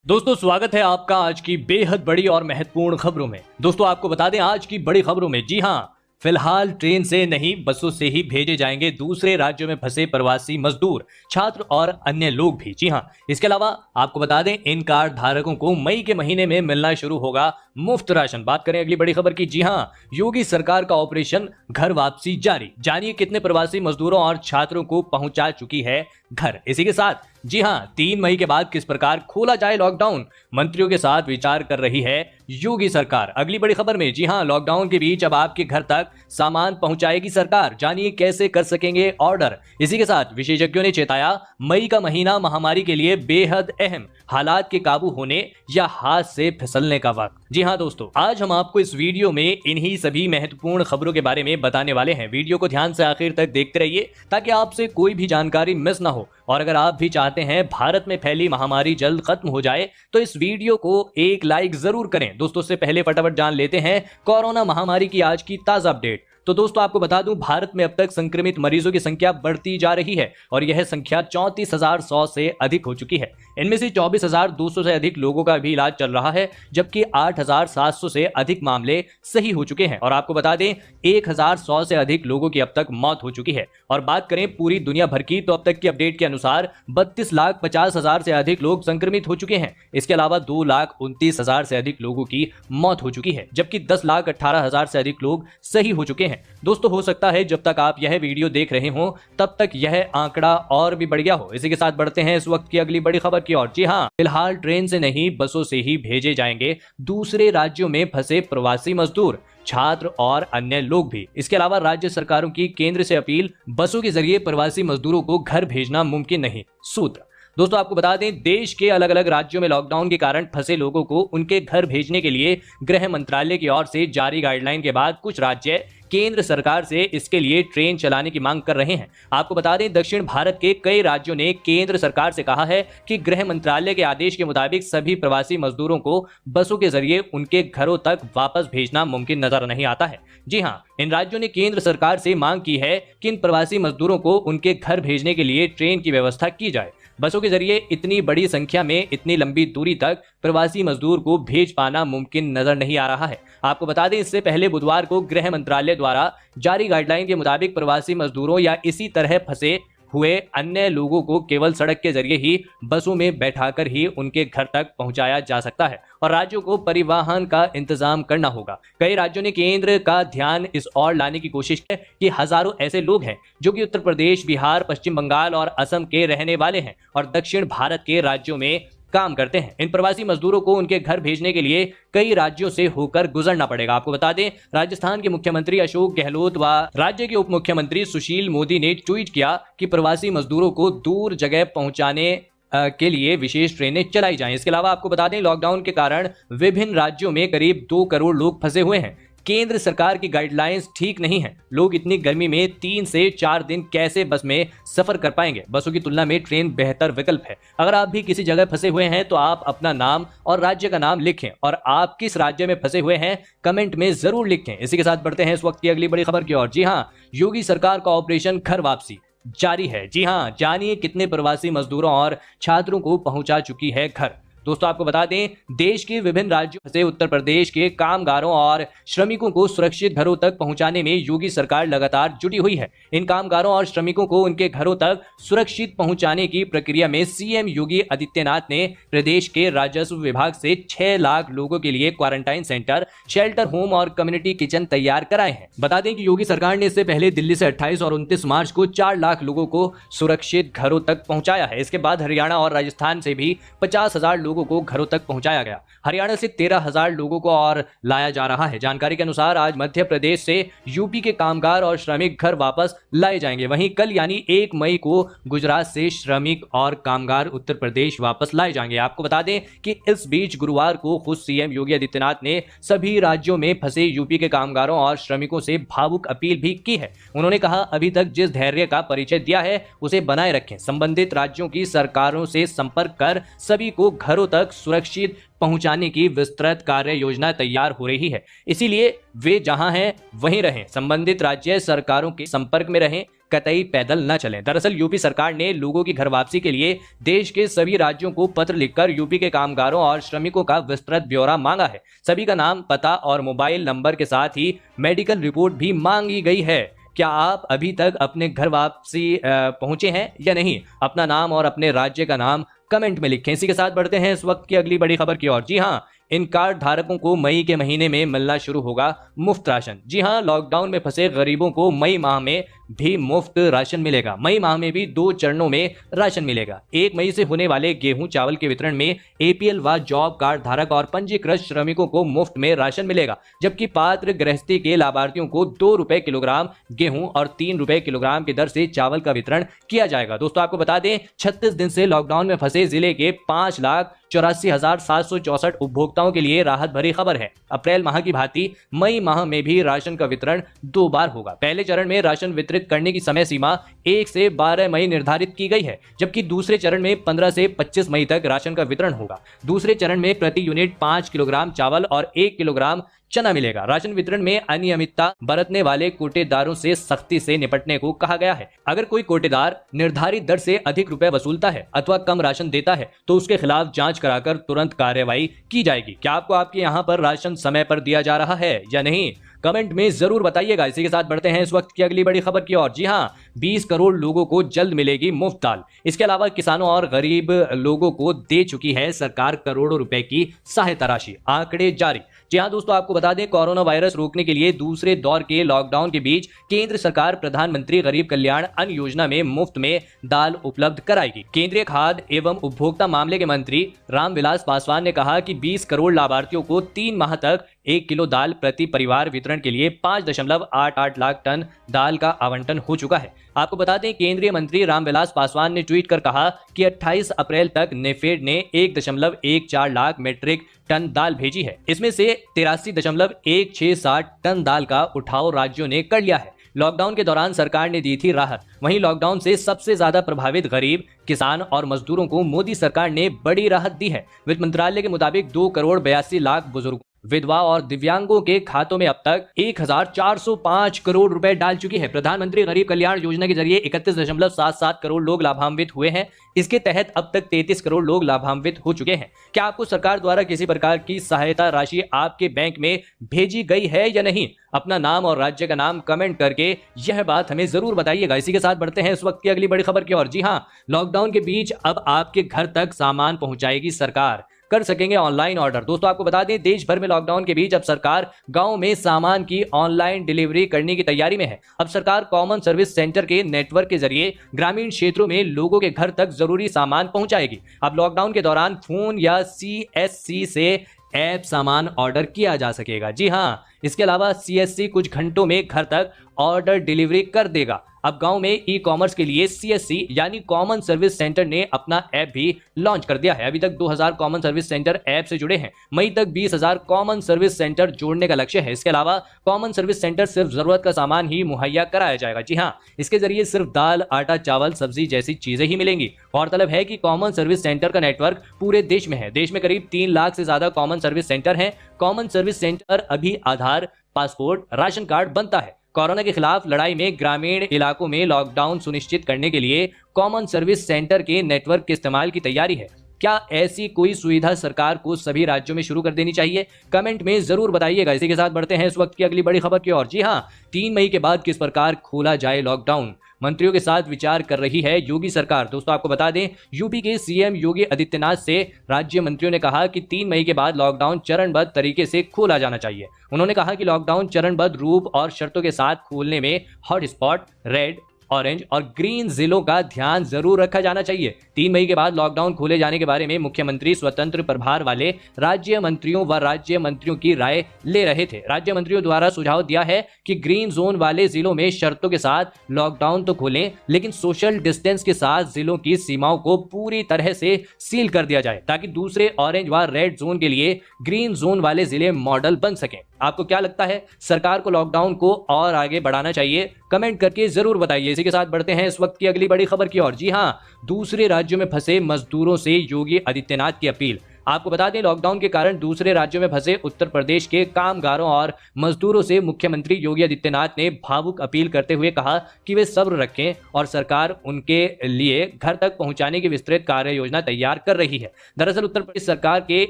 दोस्तों स्वागत है आपका आज की बेहद बड़ी और महत्वपूर्ण खबरों में। दोस्तों आपको बता दें आज की बड़ी खबरों में, जी हां, फिलहाल ट्रेन से नहीं बसों से ही भेजे जाएंगे दूसरे राज्यों में फंसे प्रवासी मजदूर, छात्र और अन्य लोग भी। जी हां, इसके अलावा आपको बता दें इन कार्ड धारकों को मई के महीने में मिलना शुरू होगा मुफ्त राशन। बात करें अगली बड़ी खबर की, जी हां, योगी सरकार का ऑपरेशन घर वापसी जारी। जानिए कितने प्रवासी मजदूरों और छात्रों को पहुंचा चुकी है घर। इसी के साथ जी हां, 3 मई के बाद किस प्रकार खोला जाए लॉकडाउन, मंत्रियों के साथ विचार कर रही है योगी सरकार। अगली बड़ी खबर में, जी हां, लॉकडाउन के बीच अब आपके घर तक सामान पहुंचाएगी सरकार। जानिए कैसे कर सकेंगे ऑर्डर। इसी के साथ विशेषज्ञों ने चेताया मई का महीना महामारी के लिए बेहद अहम, हालात के काबू होने या हाथ से फिसलने का वक्त। जी हां दोस्तों, आज हम आपको इस वीडियो में इन्हीं सभी महत्वपूर्ण खबरों के बारे में बताने वाले हैं। वीडियो को ध्यान से आखिर तक देखते रहिए ताकि आपसे कोई भी जानकारी मिस ना हो। और अगर आप भी चाहते हैं भारत में फैली महामारी जल्द खत्म हो जाए तो इस वीडियो को एक लाइक जरूर करें। दोस्तों से पहले फटाफट जान लेते हैं कोरोना महामारी की आज की ताजा अपडेट। तो दोस्तों आपको बता दूं, भारत में अब तक संक्रमित मरीजों की संख्या बढ़ती जा रही है और यह संख्या 34,100 से अधिक हो चुकी है। इनमें से 24,200 से अधिक लोगों का भी इलाज चल रहा है, जबकि 8,700 से अधिक मामले सही हो चुके हैं। और आपको बता दें 1,100 से अधिक लोगों की अब तक मौत हो चुकी है। और बात करें पूरी दुनिया भर की, तो अब तक की अपडेट के अनुसार 32,50,000 से अधिक लोग संक्रमित हो चुके हैं। इसके अलावा 2,29,000 से अधिक लोगों की मौत हो चुकी है, जबकि 10,18,000 से अधिक लोग सही हो चुके हैं। दोस्तों हो सकता है जब तक आप यह वीडियो देख रहे हो तब तक यह आंकड़ा और भी बढ़ गया हो। इसी के साथ बढ़ते हैं इस वक्त की अगली बड़ी खबर की ओर। जी हां, फिलहाल ट्रेन से नहीं बसों से ही भेजे जाएंगे दूसरे राज्यों में फंसे प्रवासी मजदूर, छात्र और अन्य लोग भी। इसके अलावा राज्य सरकारों की केंद्र से अपील, बसों के जरिए प्रवासी मजदूरों को घर भेजना मुमकिन नहीं। सूत्र दोस्तों आपको बता दें, देश के अलग अलग राज्यों में लॉकडाउन के कारण फंसे लोगों को उनके घर भेजने के लिए गृह मंत्रालय की ओर से जारी गाइडलाइन के बाद कुछ राज्य केंद्र सरकार से इसके लिए ट्रेन चलाने की मांग कर रहे हैं। आपको बता दें दक्षिण भारत के कई राज्यों ने केंद्र सरकार से कहा है कि गृह मंत्रालय के आदेश के मुताबिक सभी प्रवासी मजदूरों को बसों के जरिए उनके घरों तक वापस भेजना मुमकिन नजर नहीं आता है। जी हां, इन राज्यों ने केंद्र सरकार से मांग की है कि इन प्रवासी मजदूरों को उनके घर भेजने के लिए ट्रेन की व्यवस्था की जाए। बसों के जरिए इतनी बड़ी संख्या में इतनी लंबी दूरी तक प्रवासी मजदूर को भेज पाना मुमकिन नजर नहीं आ रहा है। आपको बता दें इससे पहले बुधवार को गृह मंत्रालय द्वारा जारी गाइडलाइन के मुताबिक प्रवासी मजदूरों या इसी तरह फंसे हुए अन्य लोगों को केवल सड़क के जरिए ही बसों में बैठाकर ही उनके घर तक पहुंचाया जा सकता है और राज्यों को परिवहन का इंतजाम करना होगा। कई राज्यों ने केंद्र का ध्यान इस ओर लाने की कोशिश की कि हजारों ऐसे लोग हैं जो कि उत्तर प्रदेश, बिहार, पश्चिम बंगाल और असम के रहने वाले हैं और दक्षिण भारत के राज्यों में काम करते हैं। इन प्रवासी मजदूरों को उनके घर भेजने के लिए कई राज्यों से होकर गुजरना पड़ेगा। आपको बता दें राजस्थान के मुख्यमंत्री अशोक गहलोत व राज्य के उप मुख्यमंत्री सुशील मोदी ने ट्वीट किया कि प्रवासी मजदूरों को दूर जगह पहुंचाने के लिए विशेष ट्रेनें चलाई जाएं। इसके अलावा आपको बता दें लॉकडाउन के कारण विभिन्न राज्यों में करीब 2 करोड़ लोग फंसे हुए हैं। केंद्र सरकार की गाइडलाइंस ठीक नहीं है। लोग इतनी गर्मी में 3 से 4 दिन कैसे बस में सफर कर पाएंगे। बसों की तुलना में ट्रेन बेहतर विकल्प है। अगर आप भी किसी जगह फंसे हुए हैं तो आप अपना नाम और राज्य का नाम लिखें और आप किस राज्य में फंसे हुए हैं कमेंट में जरूर लिखें। इसी के साथ बढ़ते हैं इस वक्त की अगली बड़ी खबर की ओर। जी हां, योगी सरकार का ऑपरेशन घर वापसी जारी है। जी हां, जानिए कितने प्रवासी मजदूरों और छात्रों को पहुंचा चुकी है घर। दोस्तों आपको बता दें देश के विभिन्न राज्यों से उत्तर प्रदेश के कामगारों और श्रमिकों को सुरक्षित घरों तक पहुंचाने में योगी सरकार लगातार जुटी हुई है। इन कामगारों और श्रमिकों को उनके घरों तक सुरक्षित पहुंचाने की प्रक्रिया में सीएम योगी आदित्यनाथ ने प्रदेश के राजस्व विभाग से 6 लाख लोगों के लिए क्वारंटाइन सेंटर, शेल्टर होम और कम्युनिटी किचन तैयार कराए हैं। बता दें कि योगी सरकार ने इससे पहले दिल्ली से 28 और 29 मार्च को 4 लाख लोगों को सुरक्षित घरों तक पहुंचाया है। इसके बाद हरियाणा और राजस्थान से भी 50,000 लोगों को घरों तक पहुंचाया गया। हरियाणा से 13,000 लोगों को और लाया जा रहा है। जानकारी के अनुसार आज मध्य प्रदेश से यूपी के कामगार और श्रमिक घर वापस लाए जाएंगे। वहीं कल यानी 1 मई को गुजरात से श्रमिक और कामगार उत्तर प्रदेश वापस लाए जाएंगे। आपको बता दें कि इस बीच गुरुवार को खुद सीएम योगी आदित्यनाथ ने सभी राज्यों में फंसे यूपी के कामगारों और श्रमिकों से भावुक अपील भी की है। उन्होंने कहा अभी तक जिस धैर्य का परिचय दिया है उसे बनाए रखें। संबंधित राज्यों की सरकारों से संपर्क कर सभी को घरों घरों तक सुरक्षित पहुंचाने की विस्तृत कार्य योजना तैयार हो रही है। इसीलिए वे जहां हैं वहीं रहें, संबंधित राज्य सरकारों के संपर्क में रहें, कतई पैदल न चलें। दरअसल यूपी सरकार ने लोगों की घर वापसी के लिए देश के सभी राज्यों को पत्र लिखकर यूपी के कामगारों और श्रमिकों का विस्तृत ब्यौरा मांगा है। सभी का नाम, पता और मोबाइल नंबर के साथ ही मेडिकल रिपोर्ट भी मांगी गई है। क्या आप अभी तक अपने घर वापसी पहुंचे हैं या नहीं? अपना नाम और अपने राज्य का नाम कमेंट में लिखें। इसी के साथ बढ़ते हैं इस वक्त की अगली बड़ी खबर की ओर। जी हाँ, इन कार्ड धारकों को मई के महीने में मिलना शुरू होगा मुफ्त राशन। जी हाँ, लॉकडाउन में फंसे गरीबों को मई माह में भी मुफ्त राशन मिलेगा। मई माह में भी 2 चरणों में राशन मिलेगा। 1 मई से होने वाले गेहूं चावल के वितरण में APL व जॉब कार्ड धारक और पंजीकृत श्रमिकों को मुफ्त में राशन मिलेगा, जबकि पात्र गृहस्थी के लाभार्थियों को 2 रुपए किलोग्राम गेहूं और 3 रुपए किलोग्राम की दर से चावल का वितरण किया जाएगा। दोस्तों आपको बता दें, 36 दिन से लॉकडाउन में फंसे जिले के 5,84,764 उपभोक्ताओं के लिए राहत भरी खबर है। अप्रैल माह की भांति मई माह में भी राशन का वितरण 2 बार होगा। पहले चरण में राशन वितरित करने की समय सीमा 1 से 12 मई निर्धारित की गई है, जबकि दूसरे चरण में 15 से 25 मई तक राशन का वितरण होगा। दूसरे चरण में प्रति यूनिट 5 किलोग्राम चावल और 1 किलोग्राम चना मिलेगा। राशन वितरण में अनियमितता बरतने वाले कोटेदारों से सख्ती से निपटने को कहा गया है। अगर कोई कोटेदार निर्धारित दर से अधिक रुपए वसूलता है अथवा कम राशन देता है तो उसके खिलाफ जांच कराकर तुरंत कार्रवाई की जाएगी। क्या आपको आपके यहाँ पर राशन समय पर दिया जा रहा है या नहीं? कमेंट में जरूर बताइएगा। इसी के साथ बढ़ते हैं इस वक्त की अगली बड़ी खबर की ओर। जी हाँ, 20 करोड़ लोगों को जल्द मिलेगी मुफ्त दाल। इसके अलावा किसानों और गरीब लोगों को दे चुकी है सरकार करोड़ों रुपए की सहायता राशि। आंकड़े जारी। जी हाँ दोस्तों, आपको बता दें, कोरोना वायरस रोकने के लिए दूसरे दौर के लॉकडाउन के बीच केंद्र सरकार प्रधानमंत्री गरीब कल्याण अन्न योजना में मुफ्त में दाल उपलब्ध कराएगी। केंद्रीय खाद्य एवं उपभोक्ता मामले के मंत्री रामविलास पासवान ने कहा कि 20 करोड़ लाभार्थियों को 3 माह तक 1 किलो दाल प्रति परिवार वितरण के लिए 5.88 लाख टन दाल का आवंटन हो चुका है। आपको बता दें, केंद्रीय मंत्री रामविलास पासवान ने ट्वीट कर कहा कि 28 अप्रैल तक नेफेड ने 1.14 लाख मीट्रिक टन दाल भेजी है। इसमें से 83.167 टन दाल का उठाव राज्यों ने कर लिया है। लॉकडाउन के दौरान सरकार ने दी थी राहत। वहीं लॉकडाउन से सबसे ज्यादा प्रभावित गरीब, किसान और मजदूरों को मोदी सरकार ने बड़ी राहत दी है। वित्त मंत्रालय के मुताबिक 2 करोड़ 82 लाख बुजुर्गों, विधवा और दिव्यांगों के खातों में अब तक 1,405 करोड़ रुपए डाल चुकी है। प्रधानमंत्री गरीब कल्याण योजना के जरिए 31.77 करोड़ लोग लाभान्वित हुए हैं। इसके तहत अब तक 33 करोड़ लोग लाभान्वित हो चुके हैं। क्या आपको सरकार द्वारा किसी प्रकार की सहायता राशि आपके बैंक में भेजी गई है या नहीं? अपना नाम और राज्य का नाम कमेंट करके यह बात हमें जरूर बताइएगा। इसी के साथ बढ़ते हैं इस वक्त की अगली बड़ी खबर की ओर। जी हाँ, लॉकडाउन के बीच अब आपके घर तक सामान पहुंचाएगी सरकार। कर सकेंगे ऑनलाइन ऑर्डर। दोस्तों आपको बता दें, देश भर में लॉकडाउन के बीच अब सरकार गांव में सामान की ऑनलाइन डिलीवरी करने की तैयारी में है। अब सरकार कॉमन सर्विस सेंटर के नेटवर्क के जरिए ग्रामीण क्षेत्रों में लोगों के घर तक जरूरी सामान पहुंचाएगी। अब लॉकडाउन के दौरान फोन या CSC से ऐप सामान ऑर्डर किया जा सकेगा। जी हाँ, इसके अलावा CSC कुछ घंटों में घर तक ऑर्डर डिलीवरी कर देगा। अब गांव में ई-कॉमर्स के लिए CSC यानी कॉमन सर्विस सेंटर ने अपना ऐप भी लॉन्च कर दिया है। अभी तक 2000 कॉमन सर्विस सेंटर ऐप से जुड़े हैं। मई तक 20,000 कॉमन सर्विस सेंटर जोड़ने का लक्ष्य है। इसके अलावा कॉमन सर्विस सेंटर सिर्फ जरूरत का सामान ही मुहैया कराया जाएगा। जी हाँ, इसके जरिए सिर्फ दाल, आटा, चावल, सब्जी जैसी चीजें ही मिलेंगी। गौरतलब है कि कॉमन सर्विस सेंटर का नेटवर्क पूरे देश में है। देश में करीब 3 लाख से ज्यादा कॉमन सर्विस सेंटर हैं। कॉमन सर्विस सेंटर अभी आधार, पासपोर्ट, राशन कार्ड बनता है। कोरोना के खिलाफ लड़ाई में ग्रामीण इलाकों में लॉकडाउन सुनिश्चित करने के लिए कॉमन सर्विस सेंटर के नेटवर्क के इस्तेमाल की तैयारी है। क्या ऐसी कोई सुविधा सरकार को सभी राज्यों में शुरू कर देनी चाहिए? कमेंट में जरूर बताइएगा। इसी के साथ बढ़ते हैं इस वक्त की अगली बड़ी खबर की ओर। जी हाँ, 3 मई के बाद किस प्रकार खोला जाए लॉकडाउन, मंत्रियों के साथ विचार कर रही है योगी सरकार। दोस्तों आपको बता दें, यूपी के CM योगी आदित्यनाथ से राज्य मंत्रियों ने कहा कि 3 मई के बाद लॉकडाउन चरणबद्ध तरीके से खोला जाना चाहिए। उन्होंने कहा कि लॉकडाउन चरणबद्ध रूप और शर्तों के साथ खोलने में हॉटस्पॉट, रेड, ऑरेंज और ग्रीन जिलों का ध्यान जरूर रखा जाना चाहिए। 3 मई के बाद लॉकडाउन खोले जाने के बारे में मुख्यमंत्री स्वतंत्र प्रभार वाले राज्य मंत्रियों व राज्य मंत्रियों की राय ले रहे थे। राज्य मंत्रियों द्वारा सुझाव दिया है कि ग्रीन जोन वाले जिलों में शर्तों के साथ लॉकडाउन तो खोलें, लेकिन सोशल डिस्टेंस के साथ जिलों की सीमाओं को पूरी तरह से सील कर दिया जाए, ताकि दूसरे ऑरेंज व रेड जोन के लिए ग्रीन जोन वाले जिले मॉडल बन सकें। आपको क्या लगता है, सरकार को लॉकडाउन को और आगे बढ़ाना चाहिए? कमेंट करके जरूर बताइए। इसी के साथ बढ़ते हैं इस वक्त की अगली बड़ी खबर की ओर। जी हाँ, दूसरे राज्यों में फंसे मजदूरों से योगी आदित्यनाथ की अपील। आपको बता दें, लॉकडाउन के कारण दूसरे राज्यों में फंसे उत्तर प्रदेश के कामगारों और मजदूरों से मुख्यमंत्री योगी आदित्यनाथ ने भावुक अपील करते हुए कहा कि वे सब्र रखें और सरकार उनके लिए घर तक पहुंचाने की विस्तृत कार्य योजना तैयार कर रही है। दरअसल उत्तर प्रदेश सरकार के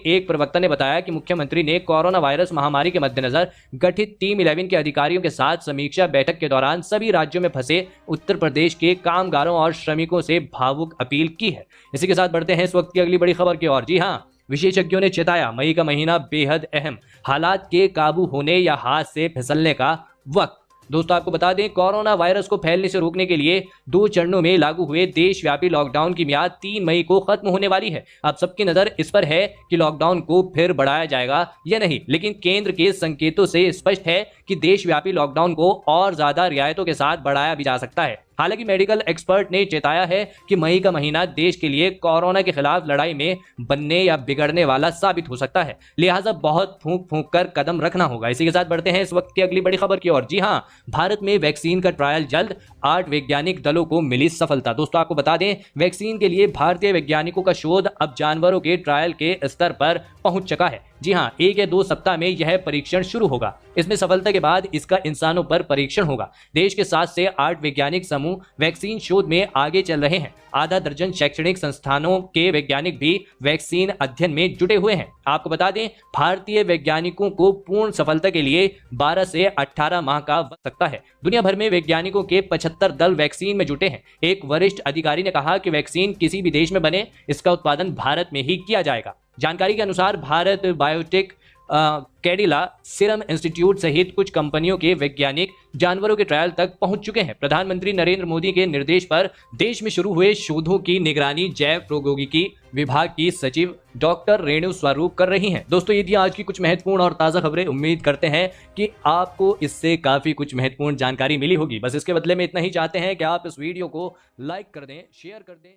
एक प्रवक्ता ने बताया कि मुख्यमंत्री ने कोरोना वायरस महामारी के मद्देनजर गठित टीम 11 के अधिकारियों के साथ समीक्षा बैठक के दौरान सभी राज्यों में फंसे उत्तर प्रदेश के कामगारों और श्रमिकों से भावुक अपील की है। इसी के साथ बढ़ते हैं इस वक्त की अगली बड़ी खबर की ओर। जी हां, विशेषज्ञों ने चेताया, मई का महीना बेहद अहम, हालात के काबू होने या हाथ से फिसलने का वक्त। दोस्तों आपको बता दें, कोरोना वायरस को फैलने से रोकने के लिए 2 चरणों में लागू हुए देशव्यापी लॉकडाउन की मियाद 3 मई को खत्म होने वाली है। अब सबकी नजर इस पर है कि लॉकडाउन को फिर बढ़ाया जाएगा या नहीं, लेकिन केंद्र के संकेतों से स्पष्ट है कि देशव्यापी लॉकडाउन को और ज्यादा रियायतों के साथ बढ़ाया भी जा सकता है। हालांकि मेडिकल एक्सपर्ट ने चेताया है कि मई का महीना देश के लिए कोरोना के खिलाफ लड़ाई में बनने या बिगड़ने वाला साबित हो सकता है, लिहाजा बहुत फूंक फूंक कर कदम रखना होगा। इसी के साथ बढ़ते हैं इस वक्त की अगली बड़ी खबर की ओर। जी हां, भारत में वैक्सीन का ट्रायल जल्द, 8 वैज्ञानिक दलों को मिली सफलता। दोस्तों आपको बता दें, वैक्सीन के लिए भारतीय वैज्ञानिकों का शोध अब जानवरों के ट्रायल के स्तर पर पहुंच चुका है। जी हां, 1 या 2 सप्ताह में यह परीक्षण शुरू होगा। इसमें सफलता के बाद इसका इंसानों पर परीक्षण होगा। देश के 7 से 8 वैज्ञानिक समूह वैक्सीन शोध में आगे चल रहे हैं। आधा दर्जन शैक्षणिक संस्थानों के वैज्ञानिक भी वैक्सीन अध्ययन में जुटे हुए हैं। आपको बता दें, भारतीय वैज्ञानिकों को पूर्ण सफलता के लिए 12 से 18 माह का वक्त लगता है। दुनिया भर में वैज्ञानिकों के 75 दल वैक्सीन में जुटे हैं। एक वरिष्ठ अधिकारी ने कहा कि वैक्सीन किसी भी देश में बने, इसका उत्पादन भारत में ही किया जाएगा। जानकारी के अनुसार Bharat biotech, Cadila, serum institute सहित कुछ कंपनियों के वैज्ञानिक जानवरों के ट्रायल तक पहुंच चुके हैं। प्रधानमंत्री नरेंद्र मोदी के निर्देश पर देश में शुरू हुए शोधों की निगरानी जैव प्रौद्योगिकी विभाग की सचिव डॉक्टर रेणु स्वरूप कर रही हैं। दोस्तों ये थी आज की कुछ महत्वपूर्ण और ताज़ा खबरें। उम्मीद करते हैं कि आपको इससे काफ़ी कुछ महत्वपूर्ण जानकारी मिली होगी। बस इसके बदले में इतना ही चाहते हैं कि आप इस वीडियो को लाइक कर दें, शेयर कर दें।